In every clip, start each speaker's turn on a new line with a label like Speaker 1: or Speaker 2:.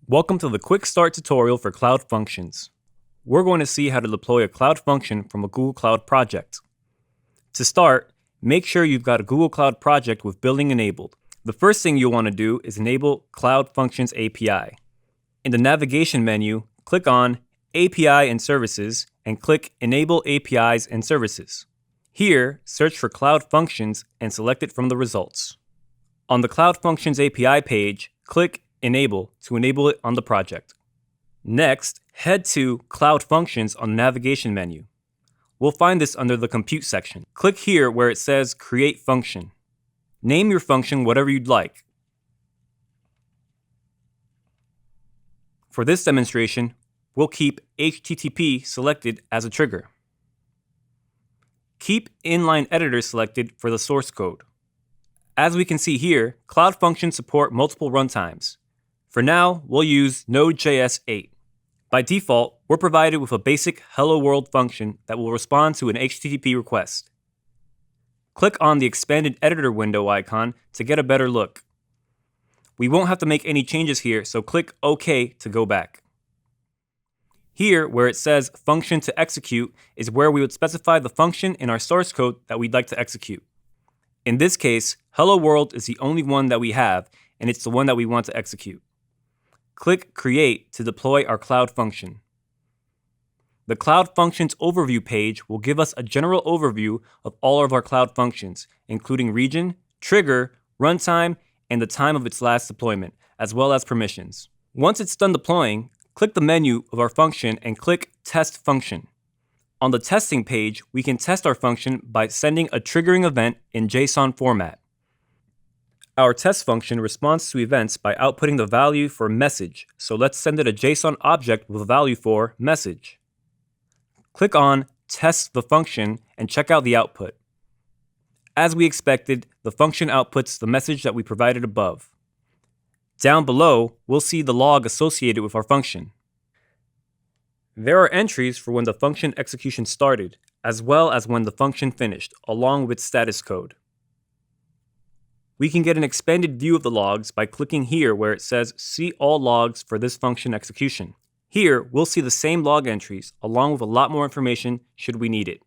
Speaker 1: Welcome to the Quick Start tutorial for Cloud Functions. We're going to see how to deploy a Cloud function from a Google Cloud project. To start, make sure you've got a Google Cloud project with building enabled. The first thing you'll want to do is enable Cloud Functions API. In the navigation menu, click on API and Services and click Enable APIs and Services. Here, search for Cloud Functions and select it from the results. On the Cloud Functions API page, click Enable to enable it on the project. Next, head to Cloud Functions on the navigation menu. We'll find this under the Compute section. Click here where it says Create Function. Name your function whatever you'd like. For this demonstration, we'll keep HTTP selected as a trigger. Keep Inline Editor selected for the source code. As we can see here, Cloud Functions support multiple runtimes. For now, we'll use Node.js 8. By default, we're provided with a basic Hello World function that will respond to an HTTP request. Click on the expanded editor window icon to get a better look. We won't have to make any changes here, so click OK to go back. Here, where it says Function to Execute, is where we would specify the function in our source code that we'd like to execute. In this case, Hello World is the only one that we have, and it's the one that we want to execute. Click Create to deploy our Cloud function. The Cloud Functions Overview page will give us a general overview of all of our Cloud functions, including region, trigger, runtime, and the time of its last deployment, as well as permissions. Once it's done deploying, click the menu of our function and click Test Function. On the testing page, we can test our function by sending a triggering event in JSON format. Our test function responds to events by outputting the value for message, so let's send it a JSON object with a value for message. Click on Test the function and check out the output. As we expected, the function outputs the message that we provided above. Down below, we'll see the log associated with our function. There are entries for when the function execution started, as well as when the function finished, along with status code. We can get an expanded view of the logs by clicking here where it says See all logs for this function execution. Here, we'll see the same log entries, along with a lot more information should we need it.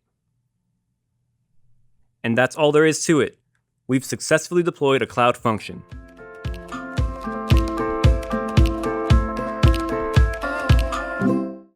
Speaker 1: And that's all there is to it. We've successfully deployed a Cloud function.